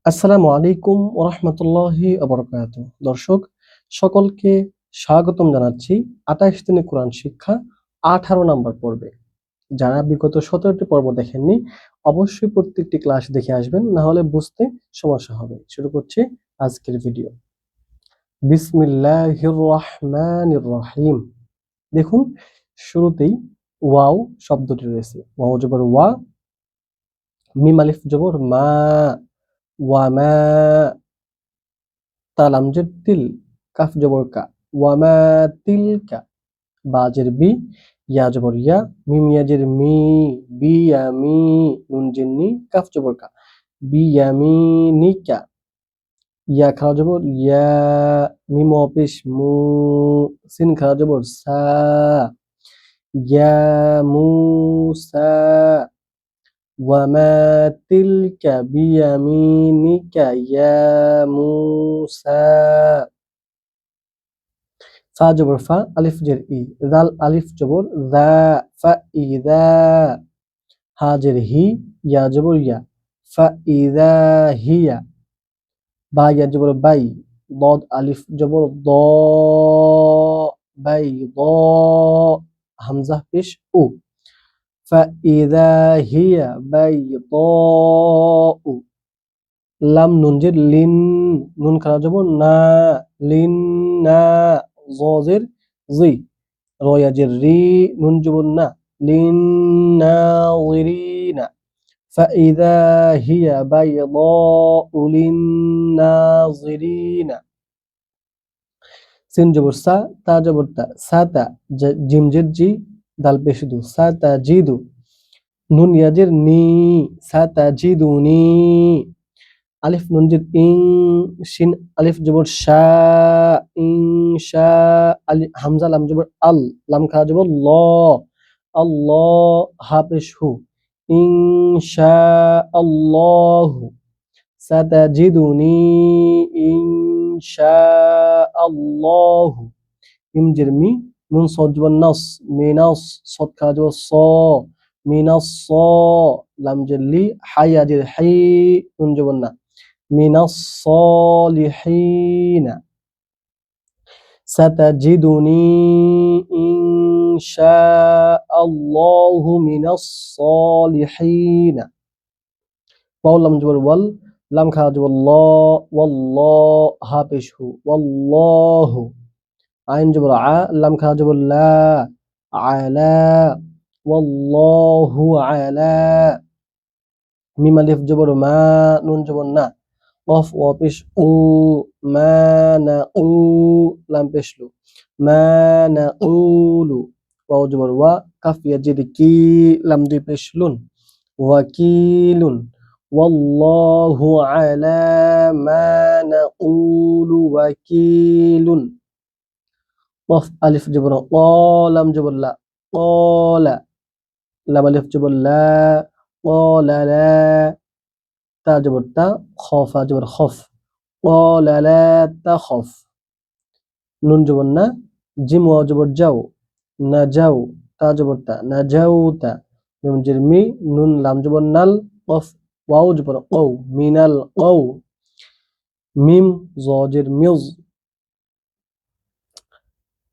আসসালামু আলাইকুম ওয়া রাহমাতুল্লাহি ওয়া বারাকাতুহু। দর্শক সকলকে স্বাগতম জানাচ্ছি ২৮ দিনের কোরআন শিক্ষা ১৮ নম্বর পর্বে। যারা বিগত ১৭টি পর্ব দেখেননি অবশ্যই প্রত্যেকটি ক্লাস দেখে আসবেন, না হলে বুঝতে সমস্যা হবে। শুরু করছি আজকের ভিডিও। বিসমিল্লাহির রহমানির রহিম। দেখুন শুরুতেই ওয়াও শব্দটি রয়েছে। ওয়াও জবর ওয়া, মিম আলিফ জবর মা, ওয়া মা, তা লাম জের তিল, কাফ জবর কা, ওয়া মা তিলকা, বা জের বি, ইয়া জবর ইয়া, মিম ইয়া জের মি, বিয়ামি, নুন জের নি, কাফ জবর কা, বিয়ামিনিকা, ইয়া খাওয়া জবর ইয়া, মিম অপেশ মু, সিন খাওয়া জবর সা, ইয়া মুসা, ওয়া মা তিলকা বিয়ামিনিকা ইয়া মুসা। ফা জবর ফা, আলিফ জের ই, দাল আলিফ জবর দা, ফা ইদা, হা জের হি, ইয়া জবর ইয়া, ফা ইদা হিয়া, বা ইয়া জবর বাই, দদ আলিফ জবর দ, বাই দ, হামজা পেশ উ, ফা ইদা হিয়া বাই দ উ। লাম নুন জের লিন, নুন খারা জবর না, লিন না, জ জের জি, রয়া জের রি, নুন জবর না, লিন নাযিরিনা, ফাইযা হিয়া বাইদাউ লিন-নাযিরিনা। সিন জবর সা, তা জবর তা, সাতা, জিম জের জি, দাল পেশ দু, সাতাজিদু, নুন ইয়া জের নি, সাতাজিদুনি, আলিফ নুন জের ইং, শিন আলিফ জবর শা, ইনশা, হামজা লাম জবর আল, লাম খারা জবর ল, আল্লাহ, হা পেশ হু, ইনশা আল্লাহু, সাতাজিদুনি ইনশা আল্লাহু, মিম জের মি, নুন সদ জবর নাস, মিনাস, সদ খারা জবর স, মিনাস স, লাম জের লি, হাইয়া জের হাই, নুন জবর না, মিনাস সলিহিনা, সাতাজিদুনি ইনশা আল্লাহু মিনাস সলিহিনা। ওয়াও লাম জবর ওয়াল, লাম খারা জবর ল, ওয়াল্লাহ, হা পেশ হু, ওয়াল্লাহু, আইন জবর আ, লাম খারা জবর লা, আলা, ওয়াল্লাহু আলা, মিম আলিফ জবর মা, নুন জবর না, কফ ওয়া পেশ উ, মা না উ, লাম পেশ লু, মা না উলু, ওয়াও জবর ওয়া, কাফ ইয়া জের কি, লাম দুই পেশ লুন, ওয়াকিলুন, ওয়াল্লাহু আলা মা নাকুলু ওয়াকিলুন। কফ আলিফ জবর ক, লাম জবর লা, ক্বালা, লাম আলিফ জবর লা, ক্বালা লা, তা জবর তা, খফ জবর খফ, ক্বালা লা তাখফ, নুন জবর না, জিম ওয়াও জবর যাও, না যাও, তা জবর তা, না যাওতা, মিম জের মি, নুন লাম জবর নাল, কফ ওয়াও জবর কৌ, মিনাল কৌ, মিম জ জের মিজ,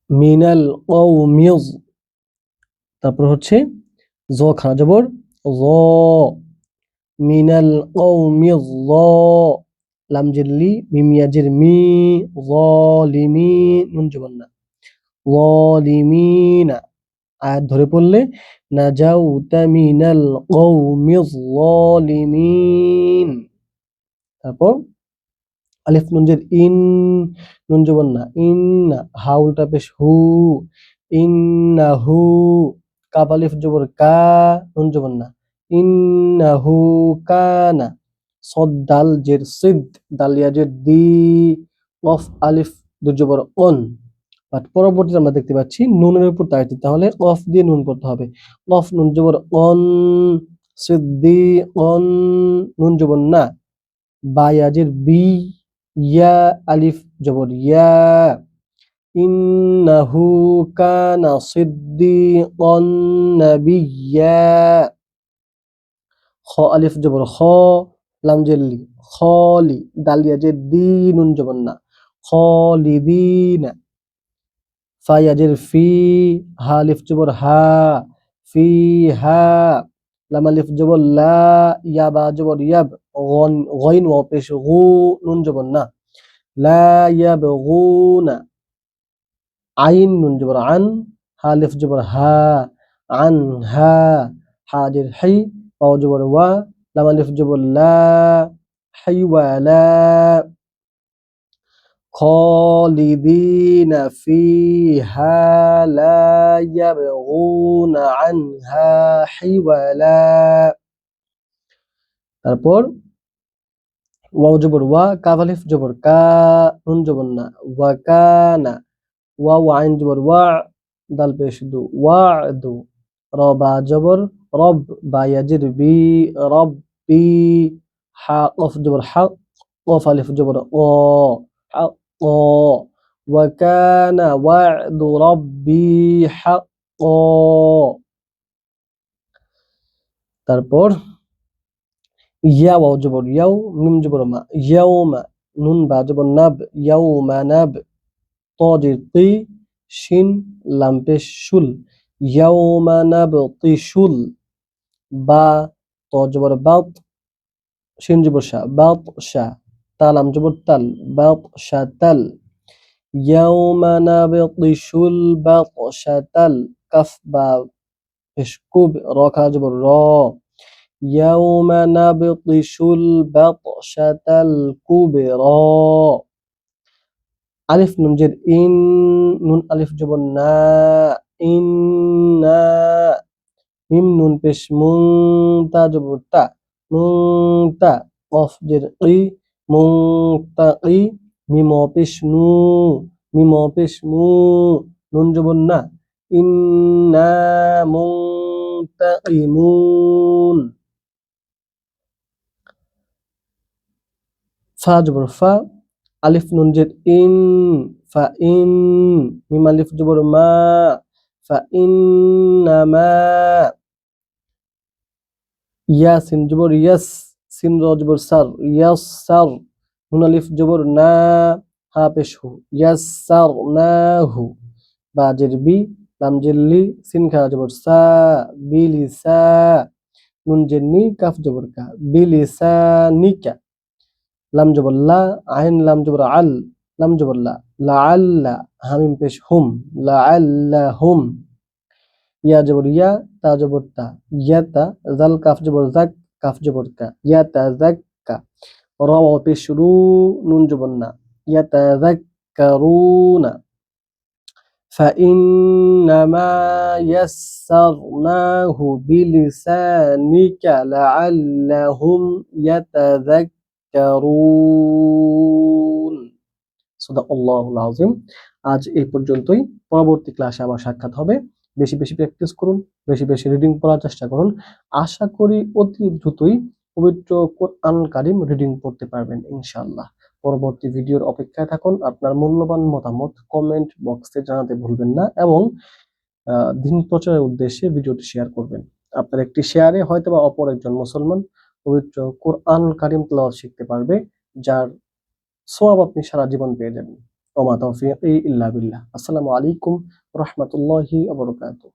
মিনাল কৌমিজ। তারপর হচ্ছে জ খারা জবর জ, মিনাল কৌমিজ জ, লাম জের লি, মিম ইয়া জের মি, যালিমি, নুন জবর না, যালিমিনা। আয়াত ধরে পড়লে নাজাউতা মিনাল কওমিজ যালিমিন। তারপর আলিফ নুন জের ইন, নুন জবর না, ইন্না, হা উল্টা পেশ হু, ইন্নাহু, কাফ আলিফ জবর কা, নুন জবর না, ইন্নাহু কানা, সদ দাল জের সিদ, দাল ইয়া জের দি, কফ আলিফ দু জবর অন। পরবর্তীতে আমরা দেখতে পাচ্ছি নুনের উপর তাইতি, তাহলে কফ দিয়ে নুন পড়তে হবে। কফ নুন জবর অন, সিদ্দিকন, নুন জবর না, বা ইয়াজের বি, ইয়া আলিফ জবর ইয়া, ইন্নাহু কানা সিদ্দিকন নাবিয়্যা, খ আলিফ জবর খ, লাম জেল্লি খলি দালিয়া যে দি নুন জবর না খলিদিনা ফা ইয়াজের ফি হা লিফ জবর হা ফি হা লাম আলিফ জবর লা ইয়া বা জবর ইয়াব গইন ওয়া পেশ গু নুন জবর না লা ইয়াবগুনা আইন নুন জবর আন হা লিফ জবর হা আন হা হাজের হাই ওয়া জবর ওয়া লাম আলিফ জবর লা হাইওয়ালা খালিদিনা ফিহা লা ইয়াবগুনা আনহা হিওয়ালা। তারপর ওয়াও জবর ওয়া কাফ আলিফ জবর কা নুন জবর না ওয়া কানা ওয়াও আইন জবর ওয়া দাল পেশ দু ওয়াদু র বা জবর রব বা ইয়াজির বি রব্বি হা কফ জবর হক কফ আলিফ জবর ও হক ও ওয়া কানা ওয়াদু রব্বি হক ও। তারপর ইয়া ওয়াও জবর ইয়াও নুন জবর মা ইয়াউমা নুন বা জবর নাব ইয়াউমা নাব طاجر طي شين لام পেশ শুল يوم نبطش با তো জবর বাত শিন জবর শা বাত শা তা লাম জবর তাল বাত শা তাল يوم نبطش البطشة কাফ বা পেশ কুব র খা জবর র يوم نبطش البطشة الكبرى আলিফ নুন জের ইন নুন আলিফ জবর না ইন্না মিম নুন পেশ মুন তা জবর তা মুন তা কফ জের ই মুন তা ই মিম পেশ নু মিম পেশ মু নুন জবর না ইন্না মুনতাকিমুন ফা জবর ফা আলিফ নুন জের ইন ফা ইন মিম আলিফ জবর মা ফা ইন্নামা ইয়া সিন জবর ইয়াস সিন র জবর সার ইয়াসার নুন আলিফ জবর না হা পেশ হু ইয়াসারনাহু বা জের বি লাম জের লি সিন খা জবর সা বিলিসা নুন জের নি কাফ জবর কা বিলিসানিকা লাম জবর লা আইন লাম জবর আল লাম জবর লা লাআল্লা হামিম পেশ হুম লাআল্লাহুম ইয়া জবর ইয়া তা জবর তা ইয়াতা জাল কাফ জবর জাক কাফ জবর কা ইয়াতাযাক্কা র ওয়া পেশ রু নুন জবর না ইয়াতাযাক্কারুনা فإنما يسرناه بلسانك لعلهم يتذكرون সাদাকাল্লাহুল আযীম। আজ এই পর্যন্তই। পরবর্তী ক্লাসে আবার সাক্ষাৎ হবে। বেশি বেশি প্র্যাকটিস করুন, বেশি বেশি রিডিং পড়ার চেষ্টা করুন। আশা করি অতি দ্রুতই পবিত্র কোরআন কারীম রিডিং পড়তে পারবেন ইনশাআল্লাহ। পরবর্তী ভিডিওর অপেক্ষায় থাকুন। আপনার মূল্যবান মতামত কমেন্ট বক্সে জানাতে ভুলবেন না এবং দিন প্রচারের উদ্দেশ্যে ভিডিওটি শেয়ার করবেন। আপনার একটি শেয়ারে হয়তোবা অপর একজন মুসলমান পবিত্র কোরআন কারীম তেলাওয়াত শিখতে পারবে, যার সওয়াব আপনি সারা জীবন পেয়ে যাবেন। ওয়া মা তাওফীকি ইল্লা বিল্লাহ। আসসালামু আলাইকুম ওয়া রাহমাতুল্লাহি ওয়া বারাকাতুহু।